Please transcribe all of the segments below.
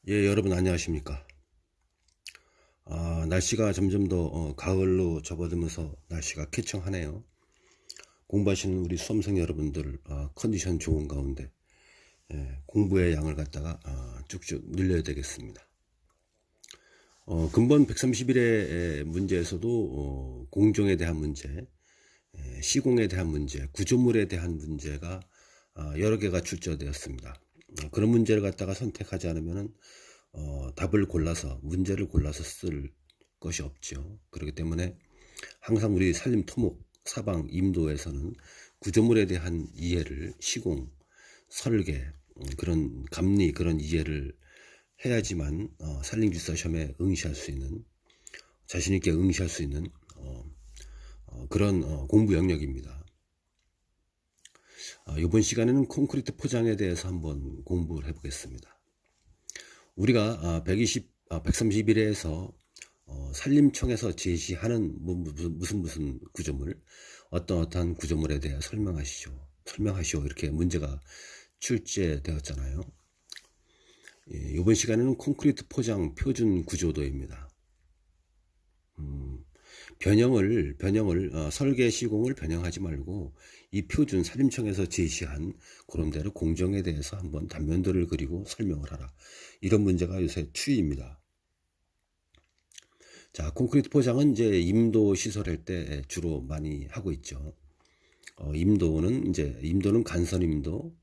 예, 여러분 안녕하십니까? 날씨가 점점 더 가을로 접어들면서 날씨가 쾌청하네요. 공부하시는 우리 수험생 여러분들 컨디션 좋은 가운데 공부의 양을 갖다가 쭉쭉 늘려야 되겠습니다. 근본 131의 문제에서도 공정에 대한 문제, 시공에 대한 문제, 구조물에 대한 문제가 여러 개가 출제되었습니다. 그런 문제를 갖다가 선택하지 않으면은 답을 골라서 문제를 골라서 쓸 것이 없죠. 그렇기 때문에 항상 우리 산림 토목 사방 임도에서는 구조물에 대한 이해를 시공 설계 그런 감리 그런 이해를 해야지만 산림기술사 시험에 응시할 수 있는 자신 있게 응시할 수 있는 그런 공부 영역입니다. 이번 시간에는 콘크리트 포장에 대해서 한번 공부를 해보겠습니다. 우리가 131회에서 산림청에서 제시하는 무슨 구조물, 어떠한 구조물에 대해 설명하시오 이렇게 문제가 출제되었잖아요. 이번 시간에는 콘크리트 포장 표준 구조도입니다. 변형을 설계 시공을 변형하지 말고 이 표준 산림청에서 제시한 그런 대로 공정에 대해서 한번 단면도를 그리고 설명을 하라. 이런 문제가 요새 추이입니다. 자, 콘크리트 포장은 이제 임도 시설할 때 주로 많이 하고 있죠. 임도는 간선임도,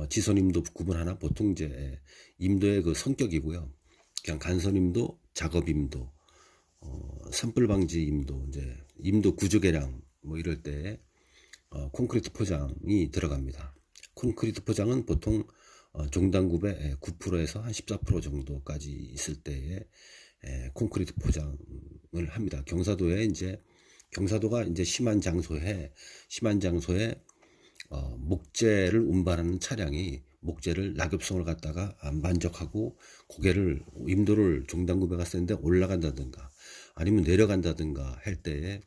지선임도 구분하나 보통 이제 임도의 그 성격이고요. 그냥 간선임도, 작업임도, 산불 방지 임도, 이제 임도 구조 개량 뭐 이럴 때 콘크리트 포장이 들어갑니다. 콘크리트 포장은 보통 종단굽의 9%에서 한 14% 정도까지 있을 때에 콘크리트 포장을 합니다. 경사도가 이제 심한 장소에 목재를 운반하는 차량이 목재를 낙엽송을 갖다가 만족하고 고개를 임도를 종단굽에 갔을 때 올라간다든가 아니면 내려간다든가 할 때에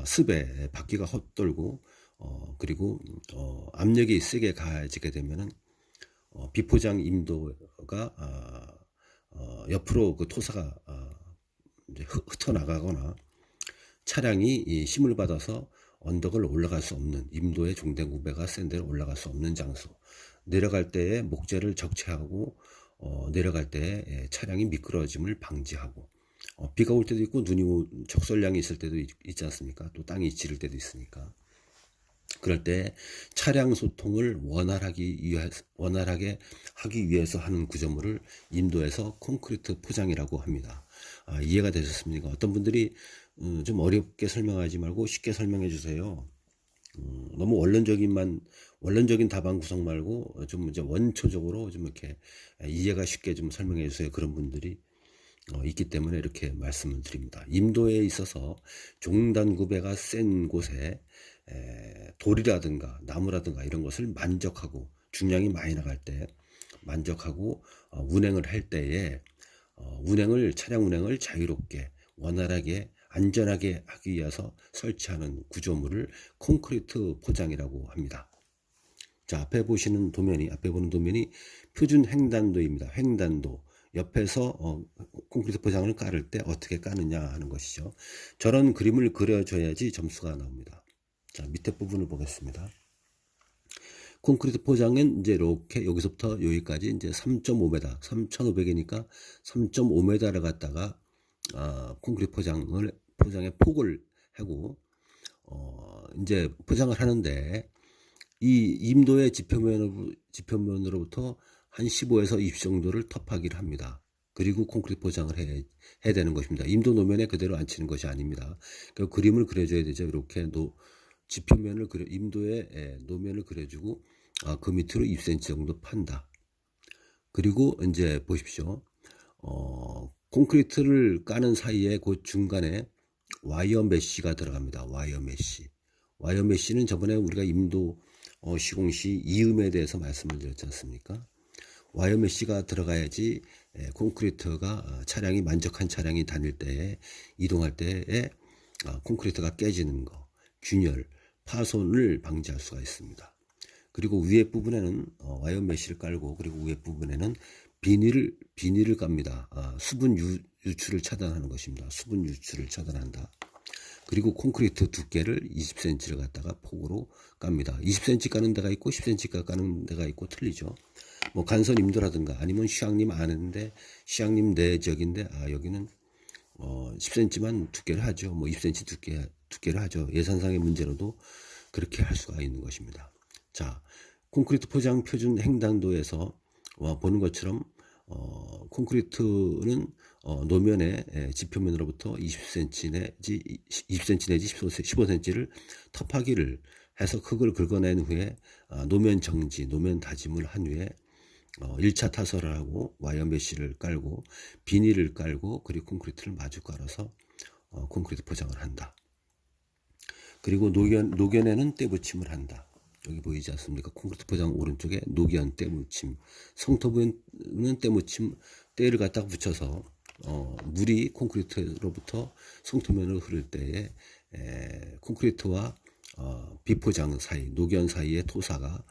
습에 바퀴가 헛돌고 그리고 압력이 세게 가해지게 되면은 비포장 임도가 옆으로 그 토사가 이제 흩어 나가거나 차량이 힘을 받아서 언덕을 올라갈 수 없는 임도의 종단구배가 센 데로 올라갈 수 없는 장소, 내려갈 때에 목재를 적재하고 내려갈 때에 차량이 미끄러짐을 방지하고 비가 올 때도 있고 적설량이 있을 때도 있지 않습니까? 또 땅이 지를 때도 있으니까. 그럴 때 차량 소통을 원활하게 하기 위해서 하는 구조물을 임도에서 콘크리트 포장이라고 합니다. 이해가 되셨습니까? 어떤 분들이 좀 어렵게 설명하지 말고 쉽게 설명해 주세요. 너무 원론적인 답안 구성 말고 좀 이제 원초적으로 좀 이렇게 이해가 쉽게 좀 설명해 주세요. 그런 분들이 있기 때문에 이렇게 말씀을 드립니다. 임도에 있어서 종단구배가 센 곳에 돌이라든가 나무라든가 이런 것을 만족하고 중량이 많이 나갈 때 만족하고 운행을 할 때에 차량 운행을 자유롭게 원활하게 안전하게 하기 위해서 설치하는 구조물을 콘크리트 포장이라고 합니다. 자, 앞에 보는 도면이 표준 횡단도입니다. 횡단도. 옆에서 콘크리트 포장을 깔을 때 어떻게 까느냐 하는 것이죠. 저런 그림을 그려줘야지 점수가 나옵니다. 자, 밑에 부분을 보겠습니다. 콘크리트 포장은 이제 이렇게 여기서부터 여기까지 이제 3.5m, 3,500이니까 3.5m를 갖다가 콘크리트 포장의 폭을 하고 이제 포장을 하는데 이 임도의 지표면으로부터 한 15에서 20 정도를 터프하기를 합니다. 그리고 콘크리트 포장을 해야 되는 것입니다. 임도 노면에 그대로 앉히는 것이 아닙니다. 그 그림을 그려줘야 되죠. 이렇게 임도의 노면을 그려주고 그 밑으로 2cm 정도 판다. 그리고 이제 보십시오. 콘크리트를 까는 사이에 그 중간에 와이어 메쉬가 들어갑니다. 와이어 메쉬는 저번에 우리가 임도 시공시 이음에 대해서 말씀을 드렸지 않습니까? 와이어 메쉬가 들어가야지 콘크리트가 만족한 차량이 다닐 때에 이동할 때에 콘크리트가 깨지는 거, 균열, 파손을 방지할 수가 있습니다. 그리고 위에 부분에는 와이어 메쉬를 깔고 그리고 위에 부분에는 비닐을 깝니다. 수분 유출을 차단하는 것입니다. 수분 유출을 차단한다. 그리고 콘크리트 두께를 20cm를 갖다가 폭으로 깝니다. 20cm 까는 데가 있고 10cm 까는 데가 있고 틀리죠. 뭐 간선 임도라든가 아니면 시향림 아는데 시향림 내 지역인데 여기는 10cm만 두께를 하죠. 뭐 20cm 두께를 하죠. 예산상의 문제로도 그렇게 할 수가 있는 것입니다. 자, 콘크리트 포장 표준 횡단도에서 보는 것처럼 콘크리트는 노면의 지표면으로부터 20cm 내지 15cm를 텁하기를 해서 흙을 긁어낸 후에 노면 정지, 노면 다짐을 한 후에 1차 타설을 하고 와이어 메쉬를 깔고 비닐을 깔고 그리고 콘크리트를 마주 깔아서 콘크리트 포장을 한다. 그리고 노견에는 때붙임을 한다. 여기 보이지 않습니까? 콘크리트 포장 오른쪽에 노견 때묻힘, 성토부는 때묻힘, 때를 갖다가 붙여서 물이 콘크리트로부터 성토면으로 흐를 때에 콘크리트와 비포장 사이, 노견 사이의 토사가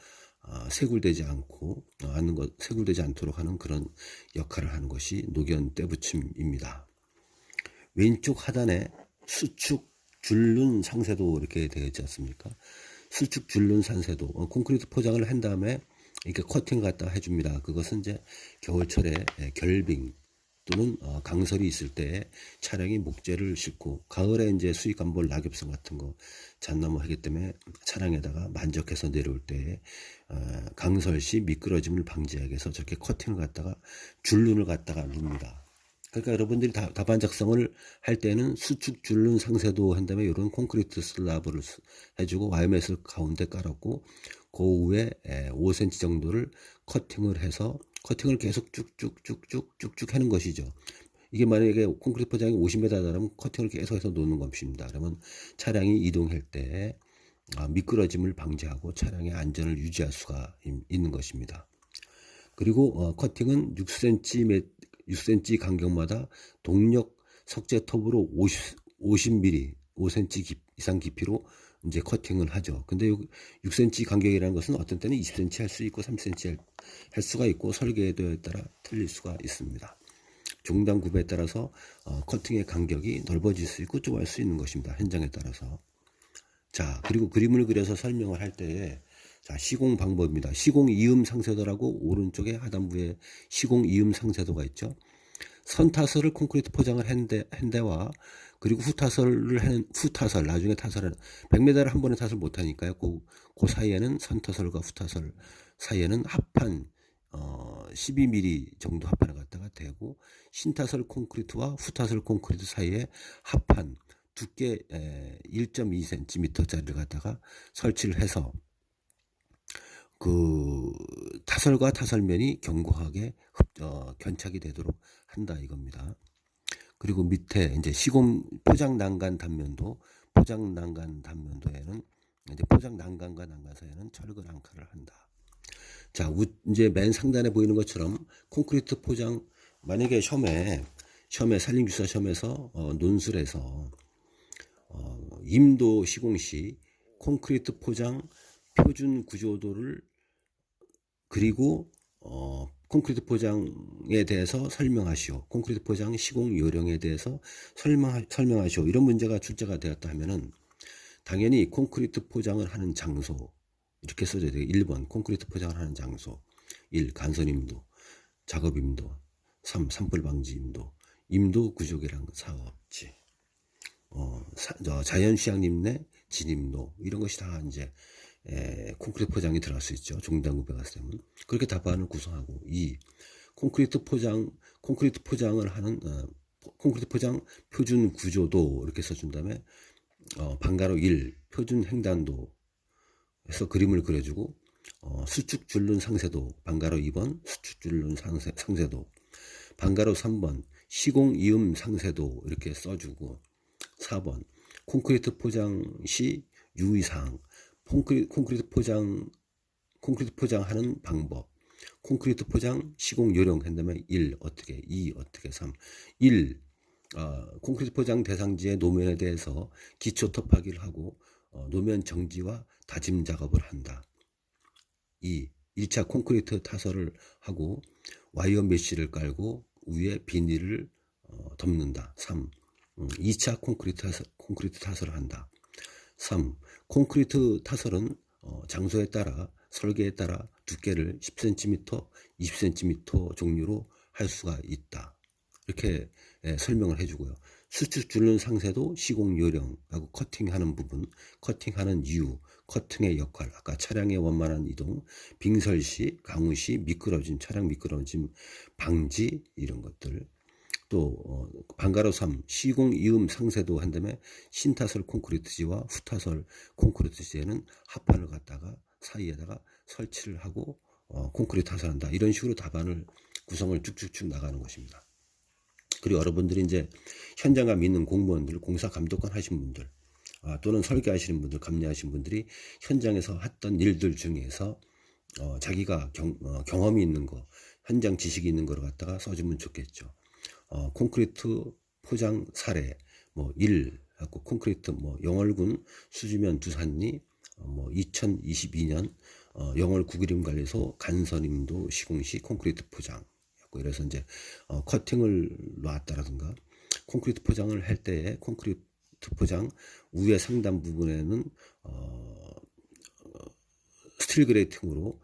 세굴되지 않도록 하는 그런 역할을 하는 것이 노견 때붙임입니다. 왼쪽 하단에 수축 줄눈 상세도 이렇게 되어 있지 않습니까? 수축 줄눈 상세도 콘크리트 포장을 한 다음에 이렇게 커팅 갖다 해줍니다. 그것은 이제 겨울철에 결빙 또는 강설이 있을 때 차량이 목재를 싣고 가을에 이제 수익감볼 낙엽성 같은 거 잣나무 하기 때문에 차량에다가 만적해서 내려올 때 강설 시 미끄러짐을 방지하기 위해서 저렇게 커팅을 갖다가 줄눈을 갖다가 눕니다. 그러니까 여러분들이 답안 작성을 할 때는 수축 줄눈 상세도 한 다음에 이런 콘크리트 슬라브를 해주고 와이어맷을 가운데 깔았고 그 위에 5cm 정도를 커팅을 해서 커팅을 계속 쭉쭉 하는 것이죠. 이게 만약에 콘크리트 포장이 50m라면 커팅을 계속해서 놓는 것입니다. 그러면 차량이 이동할 때 미끄러짐을 방지하고 차량의 안전을 유지할 수가 있는 것입니다. 그리고 커팅은 6cm 간격마다 동력 석재톱으로 50mm, 5cm 이상 깊이로 이제 커팅을 하죠. 근데 6cm 간격이라는 것은 어떤 때는 20cm 할 수 있고 30cm 할 수가 있고 설계도에 따라 틀릴 수가 있습니다. 종단 구배에 따라서 커팅의 간격이 넓어질 수 있고 좁아질 수 있는 것입니다. 현장에 따라서. 자, 그리고 그림을 그려서 설명을 할 때에 시공 방법입니다. 시공 이음 상세도라고 오른쪽에 하단부에 시공 이음 상세도가 있죠. 선타설을 콘크리트 포장을 한 데와 그리고 후타설 나중에 타설을 100m를 한 번에 타설 못하니까요. 그 사이에는 선타설과 후타설 사이에는 합판 12mm 정도 합판을 갖다가 대고 신타설 콘크리트와 후타설 콘크리트 사이에 합판 두께 1.2cm짜리를 갖다가 설치를 해서 그 타설과 타설면이 견고하게 견착이 되도록 한다 이겁니다. 그리고 밑에 이제 시공 포장 난간 단면도에는 이제 포장 난간과 난간 사이에는 철근 앙카를 한다. 자, 이제 맨 상단에 보이는 것처럼 콘크리트 포장 만약에 시험에 산림주사 시험에서 논술에서 임도 시공 시 콘크리트 포장 표준 구조도를 그리고 콘크리트 포장에 대해서 설명하시오. 콘크리트 포장 시공 요령에 대해서 설명하시오. 이런 문제가 출제가 되었다 하면은 당연히 콘크리트 포장을 하는 장소 이렇게 써줘야 돼요. 1번 콘크리트 포장을 하는 장소 1. 간선임도 작업임도 3. 산불 방지임도 임도 구조계량 사업지 자연시향림 내 진임도 이런 것이 다 이제 콘크리트 포장이 들어갈 수 있죠. 종단구배 갔을 때는 그렇게 답안을 구성하고 2. 콘크리트 포장을 하는 콘크리트 포장 표준 구조도 이렇게 써준 다음에 방가로 1 표준 횡단도 해서 그림을 그려주고 수축 줄눈 상세도 방가로 2번 수축 줄눈 상세도 방가로 3번 시공 이음 상세도 이렇게 써주고 4번 콘크리트 포장 시 유의사항 콘크리트 포장하는 방법 콘크리트 포장 시공 요령 한다면 1 어떻게 2 어떻게 3 1 콘크리트 포장 대상지의 노면에 대해서 기초 텁하기를 하고 노면 정지와 다짐 작업을 한다. 2. 1차 콘크리트 타설을 하고 와이어 메쉬를 깔고 위에 비닐을 덮는다. 3. 2차 콘크리트 타설을 한다. 3. 콘크리트 타설은 장소에 따라 설계에 따라 두께를 10cm, 20cm 종류로 할 수가 있다. 이렇게 설명을 해주고요. 수축 줄눈 상세도 시공 요령하고 커팅하는 부분, 커팅하는 이유, 커팅의 역할, 아까 차량의 원만한 이동, 빙설 시, 강우 시, 미끄러짐, 차량 미끄러짐 방지 이런 것들. 또 방가로 3 시공 이음 상세도 한다음에 신타설 콘크리트지와 후타설 콘크리트지에는 합판을 갖다가 사이에다가 설치를 하고 콘크리트 타설한다. 이런 식으로 답안을 구성을 쭉쭉쭉 나가는 것입니다. 그리고 여러분들이 이제 현장감 있는 공무원들, 공사 감독관 하신 분들, 또는 설계하시는 분들, 감리하신 분들이 현장에서 했던 일들 중에서 자기가 경험이 있는 거, 현장 지식이 있는 거를 갖다가 써주면 좋겠죠. 콘크리트 포장 사례, 하고 콘크리트 영월군 수주면 두산리 2022년 영월 구그림관리소 간선임도 시공시 콘크리트 포장. 그래서 이제 커팅을 놨다라든가 콘크리트 포장을 할 때에 콘크리트 포장 위에 상단 부분에는 스틸 그레이팅으로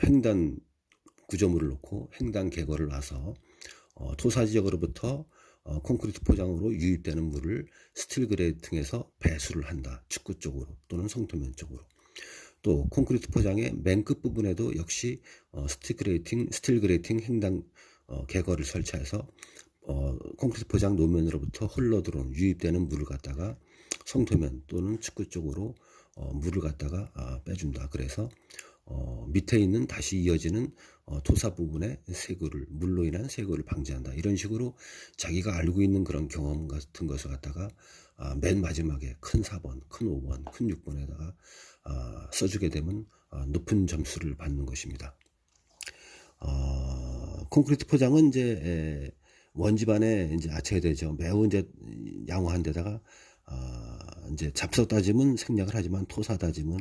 횡단 구조물을 놓고 횡단 개거를 놔서 토사 지역으로부터 콘크리트 포장으로 유입되는 물을 스틸 그레이팅에서 배수를 한다. 축구 쪽으로 또는 성토면 쪽으로. 또 콘크리트 포장의 맨 끝 부분에도 역시 스틸 그레이팅 횡단 개거를 설치해서 콘크리트 포장 노면으로부터 흘러들어온 유입되는 물을 갖다가 성토면 또는 축구 쪽으로 물을 갖다가 빼준다. 그래서 밑에 있는 다시 이어지는 토사 부분의 세구를 물로 인한 세구를 방지한다. 이런 식으로 자기가 알고 있는 그런 경험 같은 것을 갖다가 맨 마지막에 큰 4번, 큰 5번, 큰 6번에다가 써주게 되면 높은 점수를 받는 것입니다. 콘크리트 포장은 이제 원집안에 이제 아쳐야 되죠. 매우 이제 양호한 데다가 이제 잡석 다짐은 생략을 하지만 토사 다짐을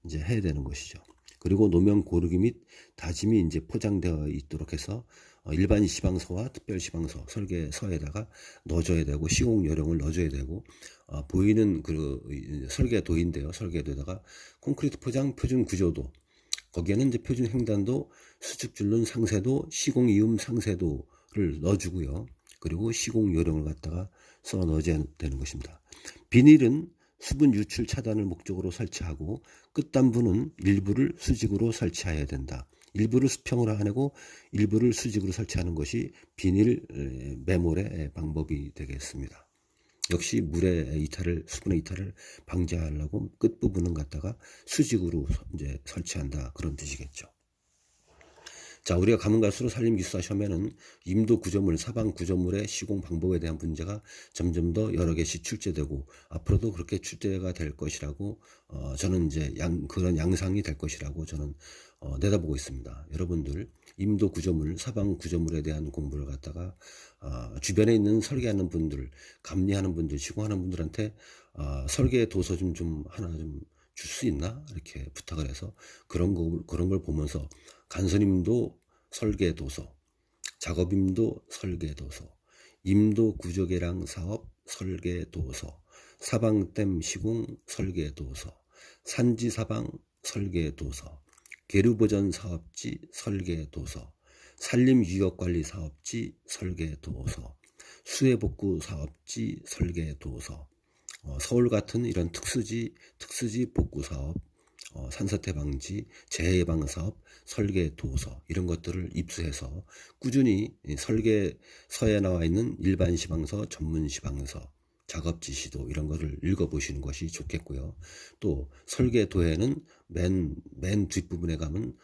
이제 해야 되는 것이죠. 그리고 노면 고르기 및 다짐이 이제 포장되어 있도록 해서 일반 시방서와 특별 시방서 설계서에다가 넣어줘야 되고 시공 요령을 넣어줘야 되고 보이는 그 설계도인데요. 설계도에다가 콘크리트 포장 표준 구조도 거기에는 이제 표준 횡단도 수축 줄눈 상세도 시공 이음 상세도를 넣어주고요. 그리고 시공 요령을 갖다가 써 넣어줘야 되는 것입니다. 비닐은 수분 유출 차단을 목적으로 설치하고 끝단부는 일부를 수직으로 설치해야 된다. 일부를 수평으로 하내고 일부를 수직으로 설치하는 것이 비닐 매몰의 방법이 되겠습니다. 역시 물의 이탈을, 수분의 이탈을 방지하려고 끝부분은 갖다가 수직으로 이제 설치한다. 그런 뜻이겠죠. 자, 우리가 가면 갈수록 산림기술사 시험에는 임도 구조물, 사방 구조물의 시공 방법에 대한 문제가 점점 더 여러 개씩 출제되고 앞으로도 그렇게 출제가 될 것이라고 저는 이제 그런 양상이 될 것이라고 저는 내다보고 있습니다. 여러분들 임도 구조물, 사방 구조물에 대한 공부를 갖다가 주변에 있는 설계하는 분들, 감리하는 분들, 시공하는 분들한테 설계 도서 좀 하나 좀 줄 수 있나? 이렇게 부탁을 해서 그런 걸 보면서 간선임도 설계도서, 작업임도 설계도서, 임도 구조개량 사업 설계도서, 사방댐 시공 설계도서, 산지사방 설계도서, 계류보전 사업지 설계도서, 산림유역관리 사업지 설계도서, 수해복구 사업지 설계도서, 서울 같은 이런 특수지 복구 사업, 산사태 방지, 재해 예방 사업, 설계 도서 이런 것들을 입수해서 꾸준히 설계서에 나와 있는 일반 시방서, 전문 시방서, 작업 지시도 이런 거를 읽어보시는 것이 좋겠고요. 또 설계도에는 맨 뒷부분에 가면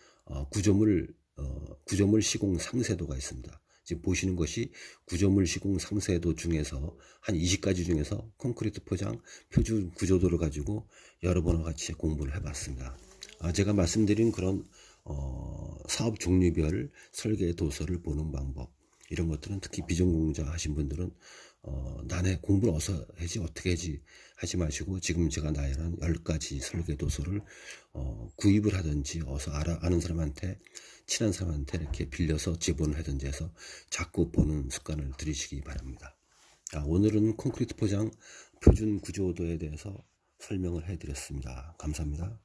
구조물 시공 상세도가 있습니다. 지금 보시는 것이 구조물 시공 상세도 중에서 한 20가지 중에서 콘크리트 포장 표준 구조도를 가지고 여러분과 같이 공부를 해봤습니다. 제가 말씀드린 그런 사업 종류별 설계 도서를 보는 방법 이런 것들은 특히 비전공자 하신 분들은 나네 공부를 어서 해지 어떻게 해지 하지 마시고 지금 제가 나열한 10가지 설계 도서를 구입을 하든지 어서 아는 사람한테 친한 사람한테 이렇게 빌려서 지본을 하든지 해서 자꾸 보는 습관을 들이시기 바랍니다. 오늘은 콘크리트 포장 표준 구조도에 대해서 설명을 해드렸습니다. 감사합니다.